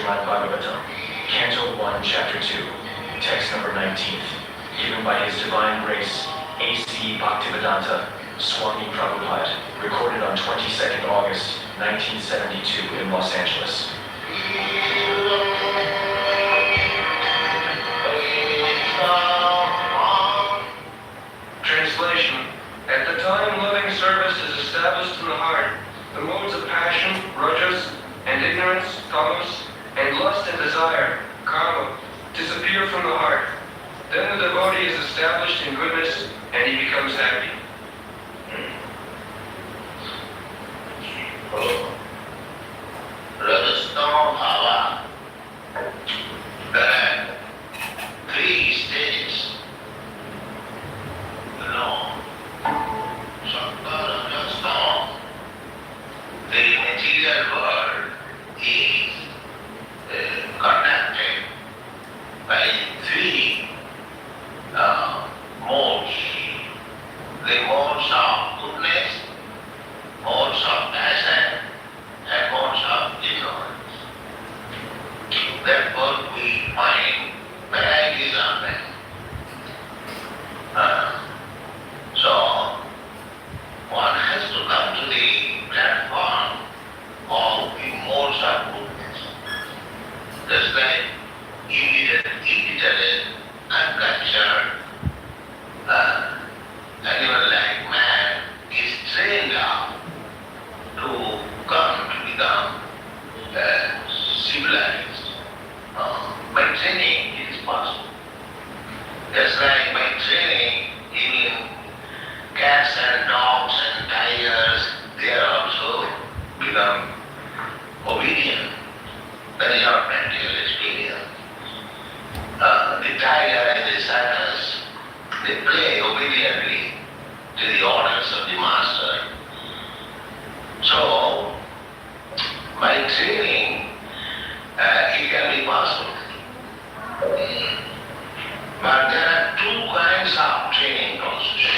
Srila Bhagavatam, Canto 1, Chapter 2, Text number 19th, given by His Divine Grace, A.C. Bhaktivedanta Swami Prabhupada, recorded on 22nd August, 1972 in Los Angeles. Translation. At the time loving service is established in the heart, the modes of passion, rajas, and ignorance, tamas, and lust and desire, karma, disappear from the heart. Then the devotee is established in goodness and he becomes happy. Rajastama bhava. There are three stages. Sattva, Rajastama. The material world is conducted by three modes. The modes of goodness, modes of passion, and modes of ignorance. Therefore we find varieties of them. So one has to come to the platform of the modes of goodness. Just like illiterate, uncultured, animal like man is trained up to come to become civilized. By training it is possible. Just like by training in cats and dogs and tigers, they are also become obedient. That is our practical experience. The tiger and the circus, they play obediently to the orders of the master. So, by training, it can be possible. But there are two kinds of training process.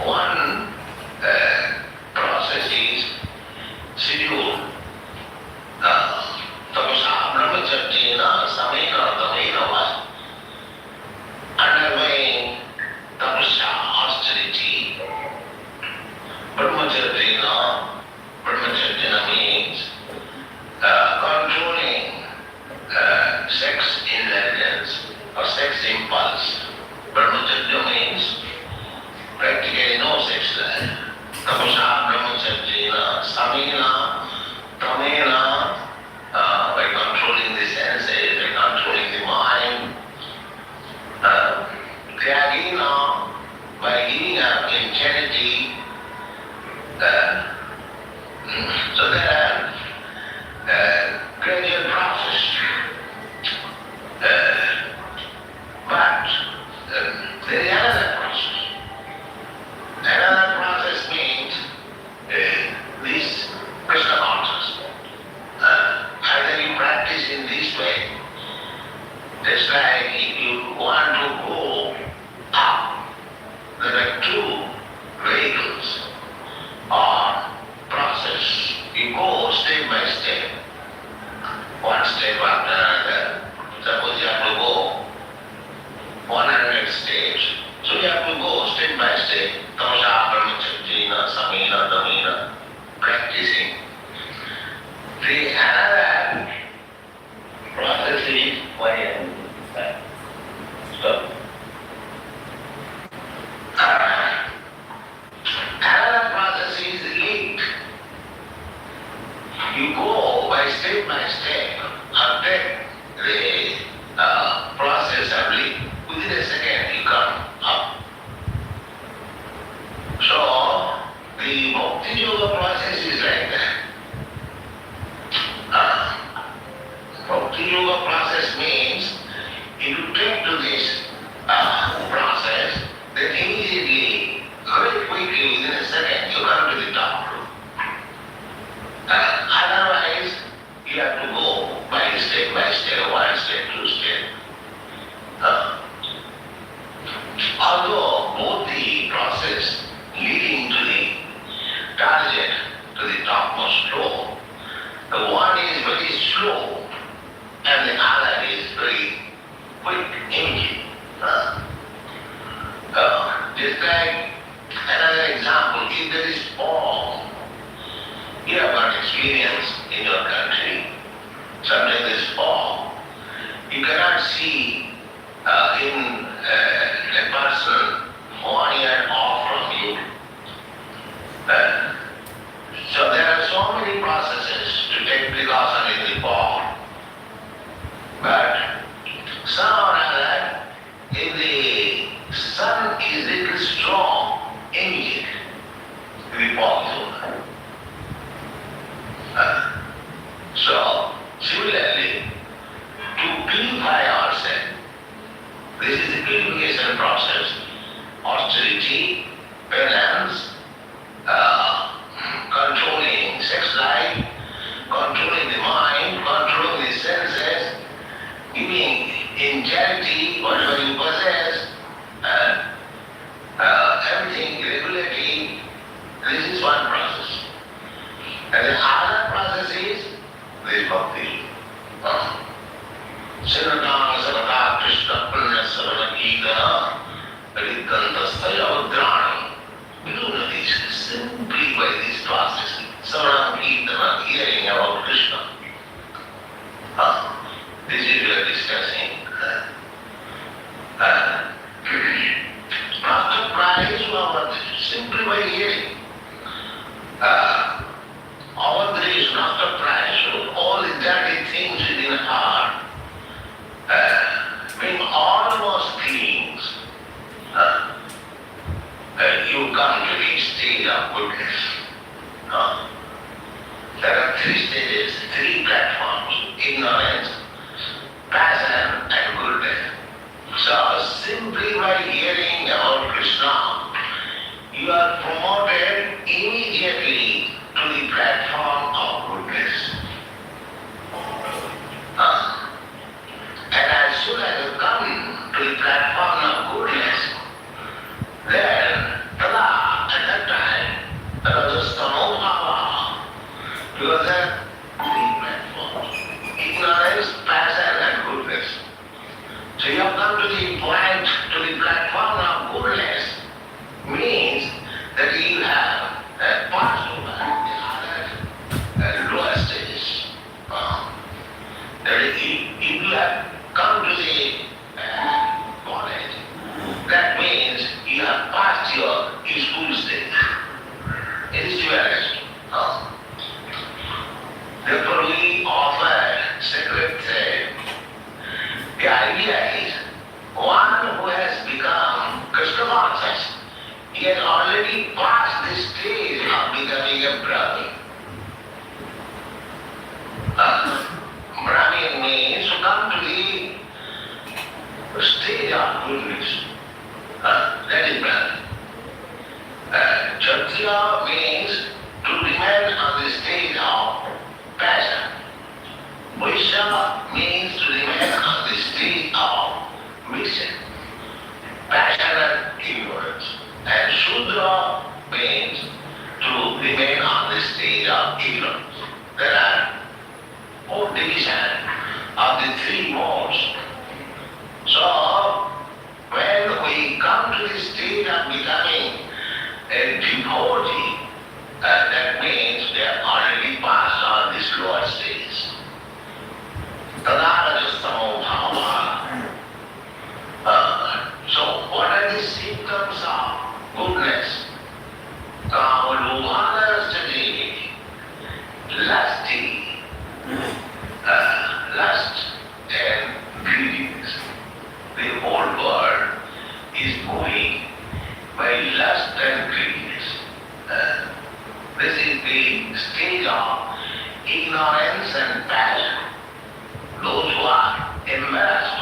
One process is scheduled. Tapasa brahmacharjena samena tamena va. Undergoing tapasya, austerity. Brahmacharjena means controlling sex indulgence or sex impulse. Brahmacharya means practically no sex life. Tapasa brahmacharjena samena tamena, by controlling the senses, by controlling the mind. Tyagina, by giving up in charity. So there are gradual process. But there is another process. Another process means this Krishna consciousness. Either you practice in this way, just like if you want to go up, there are two vehicles or process. You go step by step, one step after another. Suppose you have to go 100 steps, so you have to go step by step, tamasa brahmacharjena samena tamena, practicing. The another process is another process is linked. You go step by step, after the process of linked, within a second you come up. So the Bhakti Yoga process is like that. Bhakti Yoga process means if you take to this process, then immediately, very quickly, within a second, you come to the top room. Otherwise, you have to go by step, one step, two step. Although both the process leading to the target, to the topmost floor, the one is very by hearing. All these not the price, all the dirty things within the heart, being almost clean, you come to the state of goodness. There are three stages, three platforms: ignorance, passion, and goodness. So simply by hearing about Krishna, you are promoted immediately to the platform of goodness. And as soon as you come to the platform of goodness, then at that time, there was a stano bhava. Because there are three platforms: ignorance, passion, and goodness. So you have come to the point, to the platform of goodness, means that you have passed over the other lower stages. That if you have come to the college, that means you have passed your school stage. It is dualist. Therefore we offer sacred thread. The idea is, one who has become Krishna conscious, he has already passed the stage of becoming a Brahmin. Brahmin means to come to the stage of goodness. That is Brahmin. Kshatriya means to remain on the stage of passion. Vaishya means to remain on the stage of mission, passion and ignorance. And Shudra means to remain on the stage of ignorance. There are four divisions of the three modes. So, when we come to the stage of becoming a devotee, that means we have already passed on this lower stage. Tadarajastamo bhava. So, what are the symptoms of goodness? Kamalubhanastati, lusty, lust and greediness. The whole world is going by lust and greediness. This is the stage of ignorance and passion. Those who are embarrassed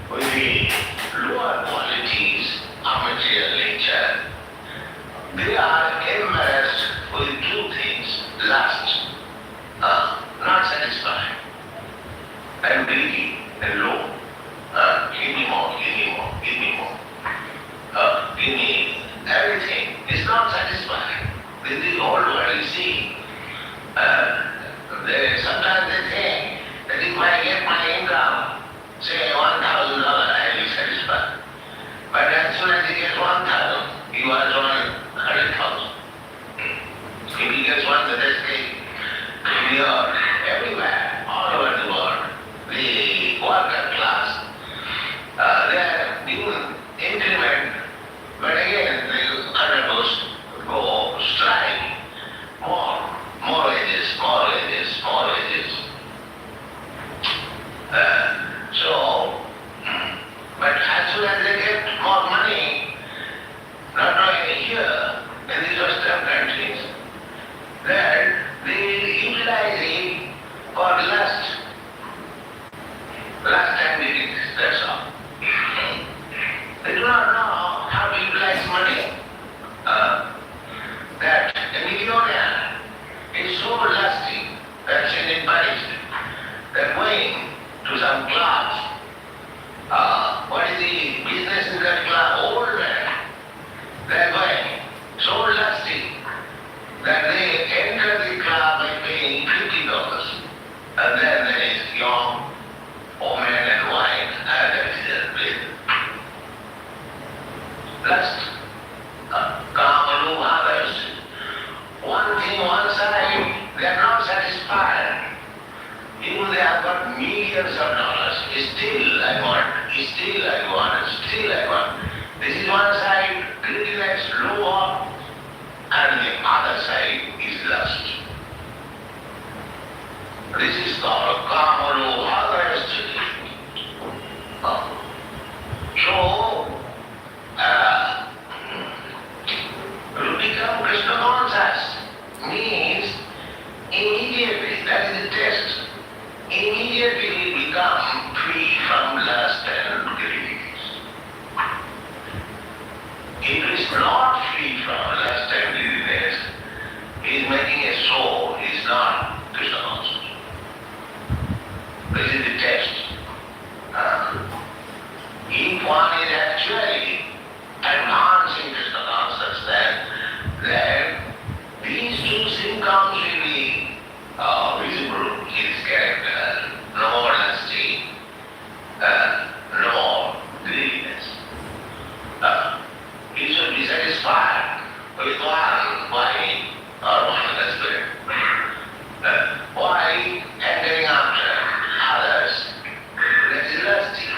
with the lower qualities of material nature, they are embarrassed with two things: lust, not satisfied, and greedy and low. Give me more, give me more, give me more. Give me everything. It's not satisfied. This is the whole world, you see. Sometimes they think that if I get my income, say $1,000, I will be satisfied. But as soon as he gets 1,000, he wants 100,000. If he gets one the next day, everywhere, all over the world, the worker class, they are given increment, but again they undergoes go strike, more wages, more wages, more wages. But as soon as they get more money, not only here, in the Western countries, that they utilize it for lust. Lust and greediness, that's all. They do not know how to utilize money. That a millionaire is so lusty, that's in Paris, that going to some clubs, what is the business in that club? Old man. They are going so lusty that they enter the club by paying $50. And then there is young woman and wine, and that is their business. Lust. Kamalubhavas. One thing, one side, they are not satisfied. Even they have got millions of dollars, still I want, still I want, still I want. This is one side, greediness, low means immediately, that is the test, immediately become free from lust and greediness. If it is not free from lust and greediness, he is making a show, he is not Krishna conscious. This is the test. If one is actually advancing Krishna consciousness, then these two symptoms will be visible in his character. No more lusty, no more greediness. He should be satisfied with one wife or one husband. Why entering after others? That is lusty.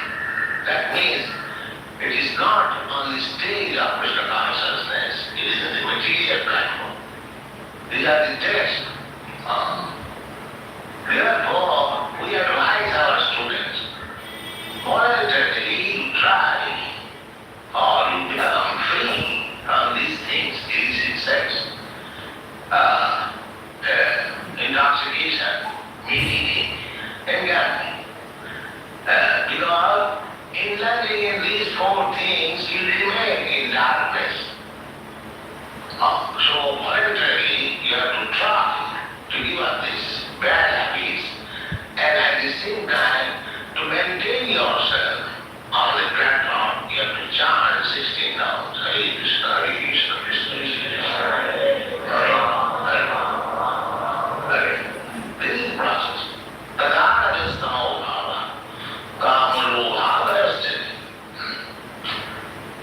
That means it is not on the stage of Krishna consciousness, it is in the material platform. These are the tests. Therefore, we advise our students, voluntarily try or you become free from these things, illicit sex, intoxication, meat eating, and gambling. Because indulging in these four things, you remain in darkness. So voluntarily, you have to try to give up these bad habits and at the same time to maintain yourself on the platform. You have to chant 16 nouns. Hare Krishna, Hare Krishna, Krishna Krishna, Hare Hare, Hare. This is the process. Tadākajastamo bhava, kāmalo bhavasthiti.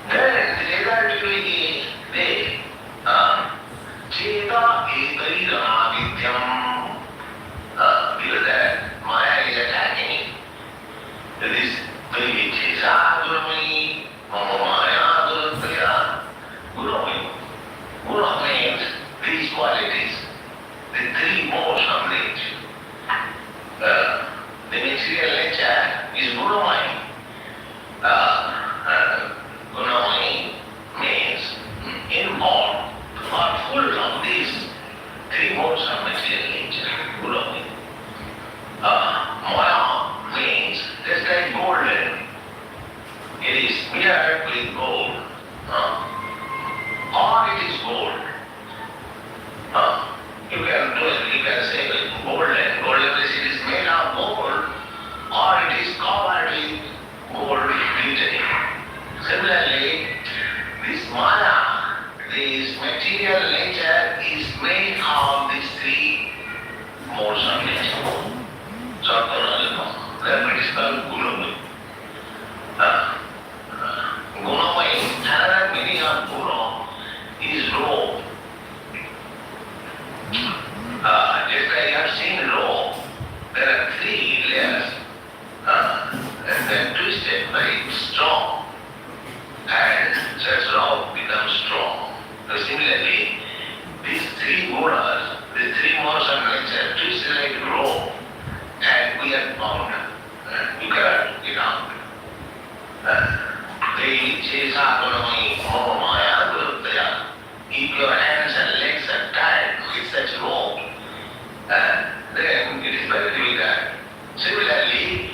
Then the result will be there. Cheta etairamavidyam. Because that Maya is attacking. That is very chesa gurumani, mama maya gurupaya. Gurumani. Guru means these qualities, the three modes of nature. The material nature is gurumani. Gurumani means involved or full of these three modes of material nature. Gurumani. Maya means just like golden. It is mirrored with gold. Or it is gold. You can say golden. Golden means it is made of gold, or it is covered with gold glittering. Similarly, this Maya, this material nature is made of these three modes of nature. Therefore it is called Gurumani. Gurumani, another meaning of Guru is rope. Just like you have seen rope, there are three layers and then twisted very strong, and such rope becomes strong. So similarly, these three gunas, the three modes of nature, twisted like rope, and we are bound. You cannot get out. If your hands and legs are tied with such rope, then it is very difficult. Similarly,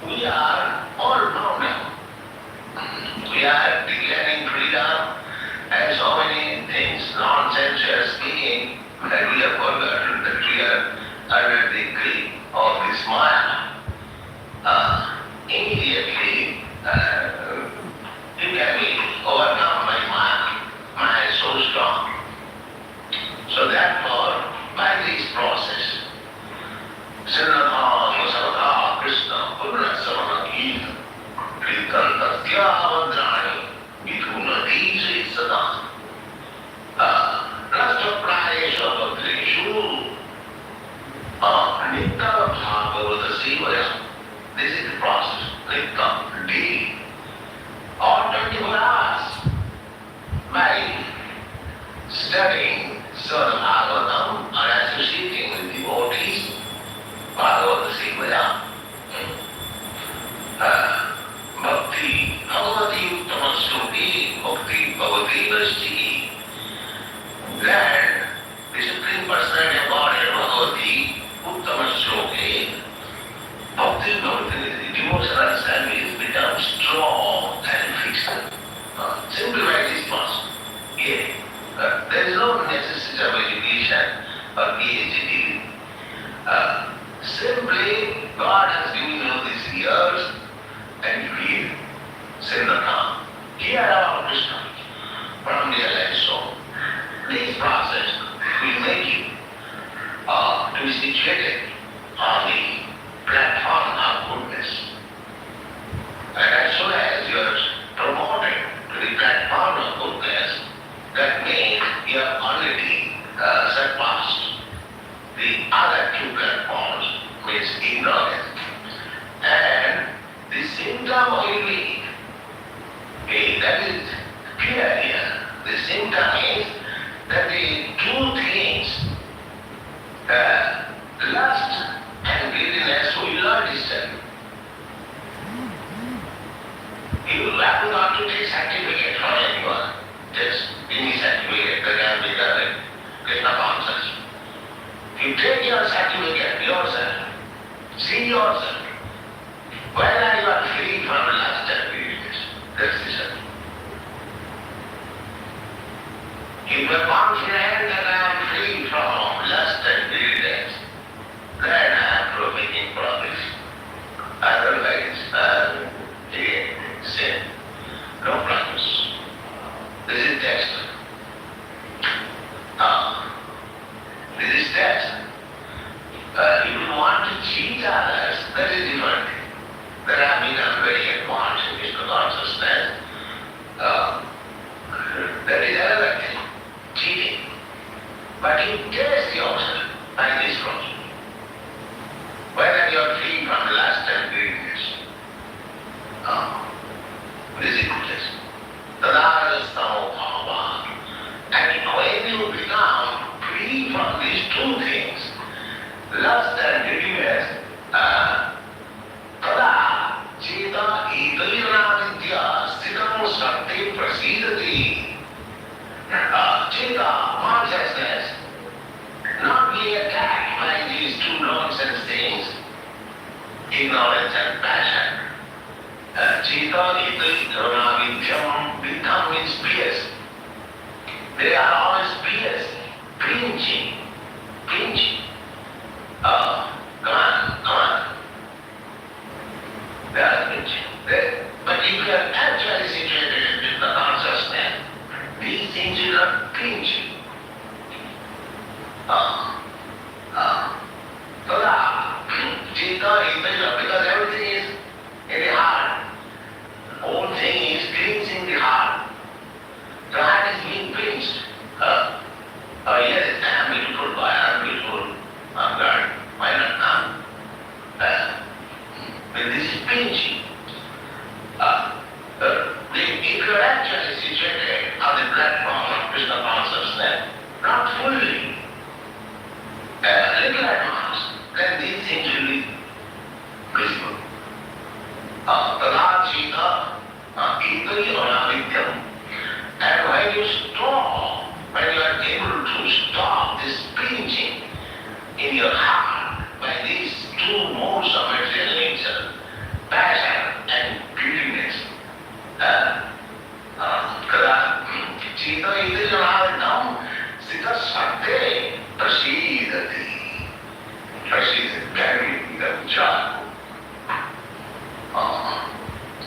we are all bound now. We are declaring freedom and so many things, nonsense we are speaking, that we have forgotten that we are under the grip of this Maya. Immediately, you can be overcome by Maya. Maya is so strong. So therefore, by this process, Srila Sarada Krishna Purna Samanakina Kritantasya Vadrani Mithunati Sada Rasta Prayesha Vadreshu Nitta Bhagavata Sivaya. This is the process. Nitta, daily, or 24 hours, by studying Srila Bhagavatam or associating with devotees, Bhagavata Sivaya. Bhakti Bhagavati Uttamastuti Bhakti Bhagavati Vashti. Then the Supreme There is no necessity of education or PhD. Simply, God has given you these ears and you hear. Sindhana. Hear about Krishna from realized soul. This process will make you to be situated on the platform of goodness. And as soon as you are promoted to the platform of goodness, that means you have already surpassed the other two platforms, means ignorance. And the symptom will be, that is clear here. The symptom is that the two things, lust and greediness, will not disturb you. You have not to take certificate from anyone. Just any certificate that can be done in Krishna consciousness. You take your certificate yourself, see yourself, whether you are free from lust and greediness. That's the certificate. If you are confident that I am free from lust and greediness, then I am making progress. Otherwise, sin. No progress. This is text. This is text. If you want to cheat others, that is different. That have become very advanced in Krishna consciousness. That is another thing. Cheating. But you test yourself by this process. Whether you are free from lust and greediness. This is the test. And when you become free from these two things, lust and greediness, tada cheta itayanaditya sthitam sakti prasidati. Cheta, consciousness, not being attacked by these two nonsense things, ignorance and passion. Cheta itayanaditya, vidham means pierce. They are always pierced, pinching. Come on. They are pinching. But if you are actually situated with the consciousness, these things will not pinch you. Because everything is in the heart. The whole thing is cleansing the heart. The heart is being cleansed. Yes, I am beautiful boy, I am beautiful. I'm God. Why not now? But this is pinching. If you are actually situated on the platform of Krishna consciousness, not fully, little advanced, then these things will be visible. And when you stop, when you are able to stop this pinching in your heart by these two modes of material nature, passion and greediness,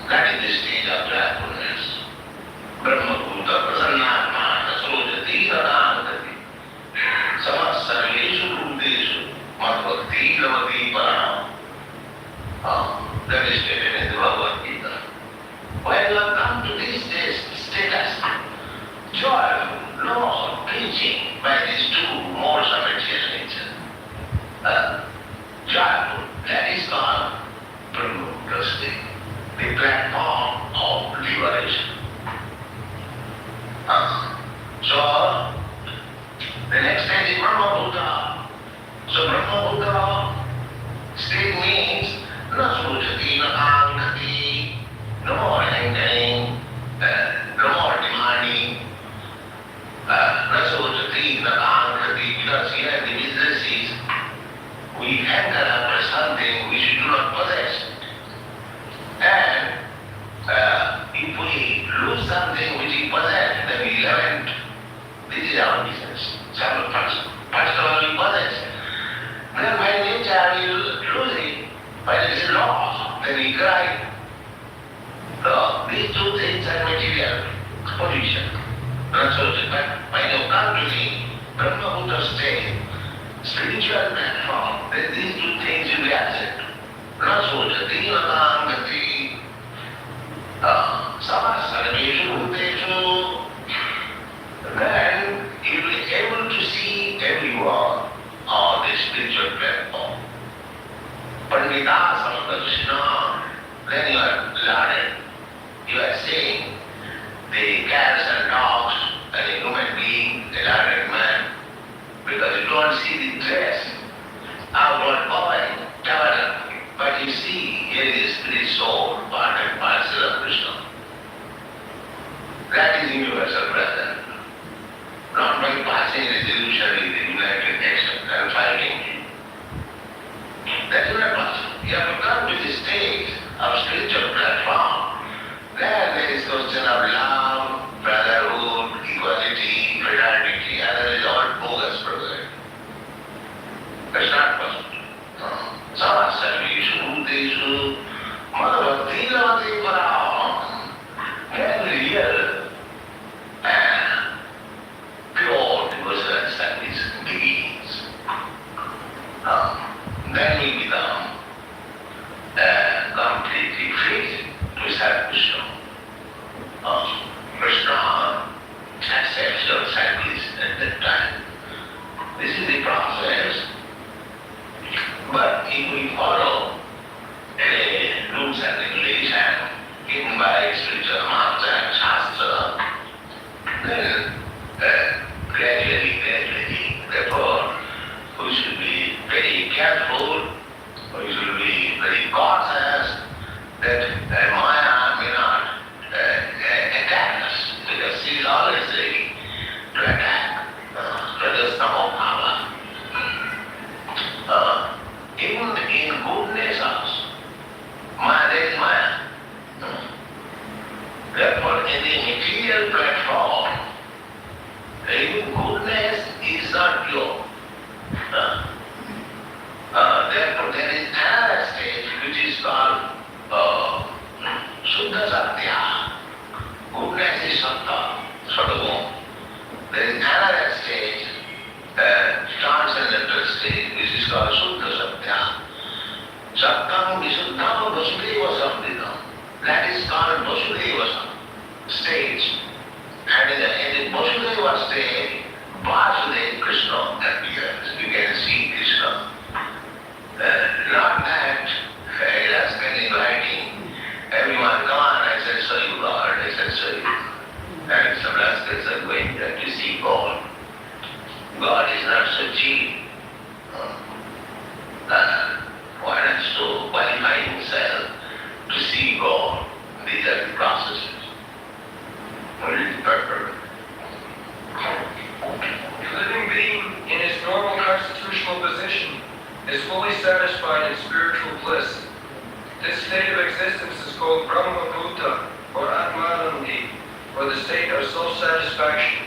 that is the stage of joyfulness. Brahma-bhuta prasannatma nasojati nanandati samasarveshu bhuteshu madbhakti lavati paranam. That is stated in the Bhagavad Gita. When you have come to this status, joyful, no pinching by these two modes of material nature, joyful, that is called Brahma-bhuta, the platform of liberation. So, the next stage is Brahma-bhuta. So Brahma-bhuta state means na sojati, na kankati, no more hankering, no more demanding, na sojati, na kankati, because here the business is we hanker after something which we do not possess. And if we lose something which we possess, then we lament is our business. First of all, we possess. Then by nature we lose it. When it is lost, then we cry. So these two things are material position. But when you come to the Brahma state, spiritual platform, then these two things will be absent. Not so jati vakam gati samasarveshu bhuteshu. Then you will be able to see everyone on the spiritual platform. Pandita Samadarsana, then you are learned. You are seeing the cats and dogs and a human being, a learned man, because you don't see the dress, outward covering, tabernacle, but you see here is spirit soul, part and parcel of Krishna. That is universal presence. Not by passing resolution with the United Nations and fighting. That is not possible. You have to come to the stage of spiritual platform. Then there is question of love, brotherhood, equality, fraternity, and there is all bogus program. That's not possible. Samasarveshu bhuteshu madhavakti lavati param. Very real and pure devotional service begins. Then we become completely free to serve Krishna. Krishna accepts your service at that time. This is the process. But if we follow rules and regulations given by spiritual master and shastra, then gradually, therefore, we should be very careful, we should be very cautious that Maya may not attack us, because she is always ready to attack. Even in goodness also, Maya, there is Maya. Therefore, in the material platform, even goodness is not pure. Therefore, there is another stage which is called Suddha Satya. Goodness is Sattva, Sadhaguna. There is another stage, transcendental stage, which is called Suddha Satya. Sattam Visuddham Vasudeva Samdhidam. That is called Vasudeva stage. And in the Vasudeva stage, Vasudeva Krishna appears. You can see Krishna. Not that it has been inviting everyone, come on, I said, so you God, I said, so you. And some rascals are going there to see God. God is not so cheap. One has to qualify himself to see God. These are the processes. What is the purpose? The living being in his normal constitutional position is fully satisfied in spiritual bliss. This state of existence is called Brahma Bhuta or Atmanandi, or the state of self-satisfaction.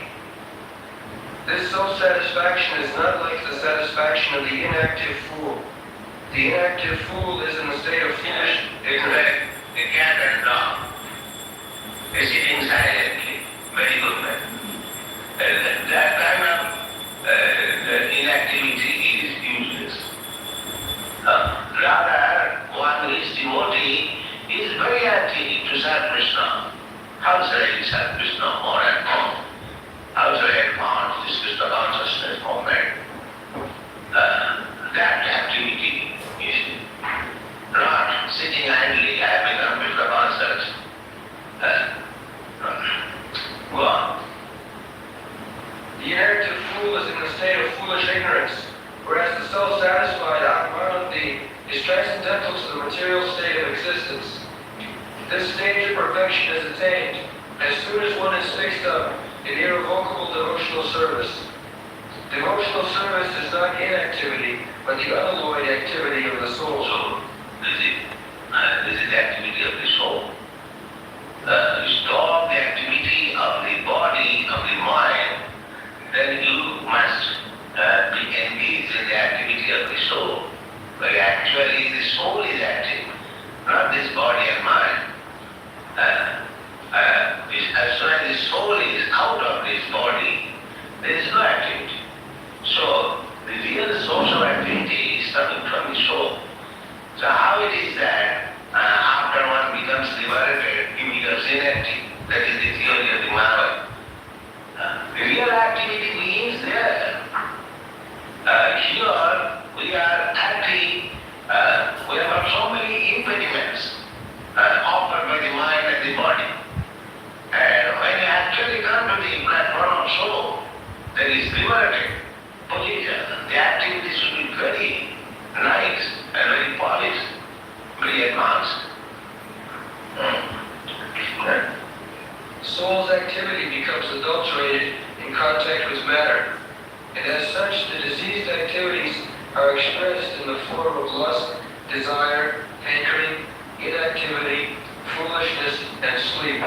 This self-satisfaction is not like the satisfaction of the inactive fool. The inactive fool is in the state of foolish ignorance. The cat and dog is sitting silently. Very good man. That kind of inactivity is useless. Rather, one who is devotee is very active to serve Krishna. How shall I serve Krishna more and more? How shall I advance this Krishna consciousness movement? That activity is not sitting idly, I have become Krishna conscious. Go on. The inactive fool is in the state of foolish ignorance, whereas the self-satisfied Atmanandi is transcendental to the material state of existence. This stage of perfection is attained as soon as one is fixed up in irrevocable devotional service. Devotional service is not inactivity, but the unalloyed activity of the soul. So, this is the activity of the soul. Stop the activity of the body, of the mind, then you must be engaged in the activity of the soul. But actually the soul is active, not this body and mind. As soon as the soul is out of this body, there is no activity. So the real source of activity is coming from the soul. So how it is that after one becomes liberated, he becomes inactive? That is the theory of the Mahabharata. The real activity begins there. Here we are acting, we have got so many impediments offered by the mind and the body. And when you actually come to the platform of soul, there is liberated position. The activity should be very nice and very polished, very advanced. Soul's activity becomes adulterated in contact with matter, and as such the diseased activities are expressed in the form of lust, desire, hankering, inactivity, foolishness, and sleep.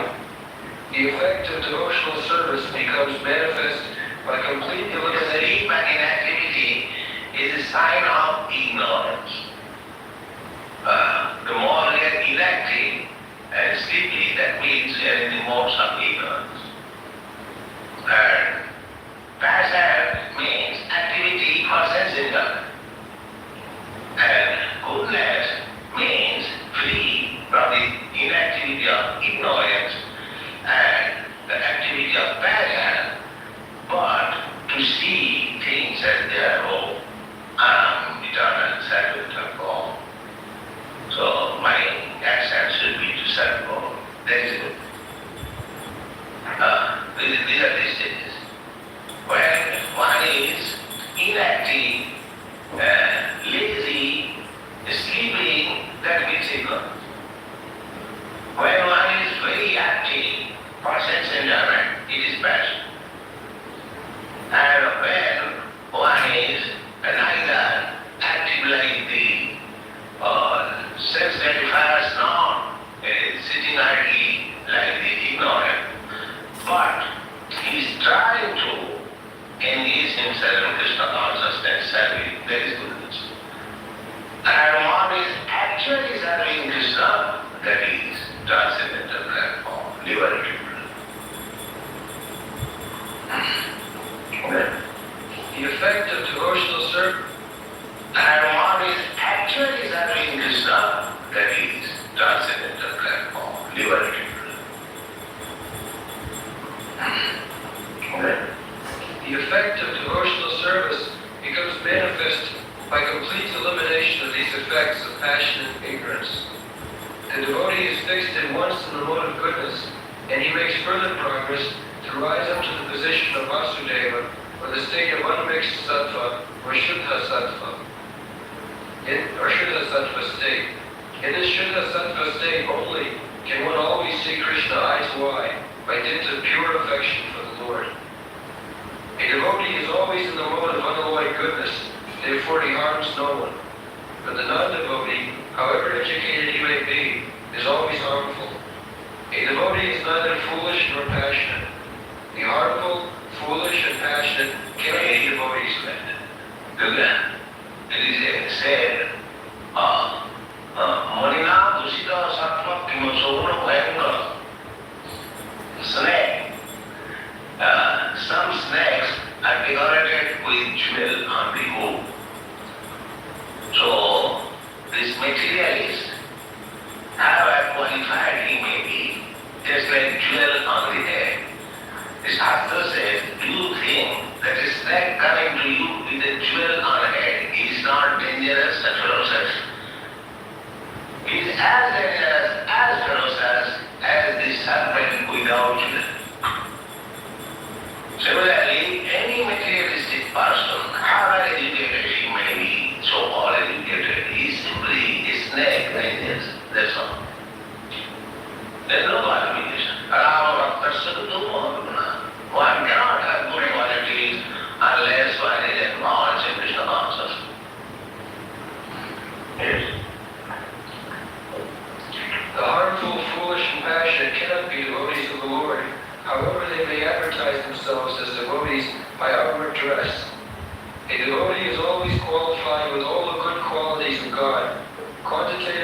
The effect of devotional service becomes manifest by complete elimination. Sleep and inactivity is a sign of ignorance. The more we are inactive and sleepy, that means we are in the modes of ignorance. And passive means activity for sense enjoyment. And goodness means free from the inactivity of ignorance and the activity of passion, but to see things as they are. Oh, I am eternal servant of God. So my action should be to serve God. That is good. These are the stages. When one is inactive, lazy, sleeping, that means ignorance. When one is very active for sense enjoyment, it is passion. And when one is neither active like the sense gratifiers nor sitting idly like the ignorant, but he is trying to engage himself in Krishna consciousness serving, that is goodness. And one is actually serving Krishna, that is transcendental platform, liberated. The effect of devotional service. And one is actually serving Krishna, that is transcendental platform, liberated. The effect of devotional service becomes manifest by complete elimination of these effects of passion and ignorance. The devotee is fixed at once in the mode of goodness, and he makes further progress to rise up to the position of Vasudeva, or the state of unmixed sattva, or Shuddha sattva. Shuddha sattva state. In this Shuddha sattva state only can one always see Krishna eye to eye, by dint of pure affection for the Lord. A devotee is always in the mode of unalloyed goodness, therefore he harms no one. But the non-devotee, however educated he may be, is always harmful. A devotee is neither foolish nor passionate. The harmful, foolish, and passionate cannot be devotees left. It is said, Manina Dusita Sattva Kimasona Bhayanga. Snake. Some snakes are decorated with jewel on the hoof. So, this materialist, however qualified he may be, just like jewel on the head. The Shastra says, do you think that a snake coming to you with a jewel on the head is not dangerous and ferocious? It is as dangerous, as ferocious as the serpent without jewel. Similarly, any materialistic person, however educated he may be, so-called educated, he is simply a snake like this, that's all. There is no qualification. One cannot have good qualities unless one is advanced in Krishna consciousness. Yes. The harmful, foolish, and passionate cannot be devotees of the Lord. However, they may advertise themselves as devotees by God. Quantitative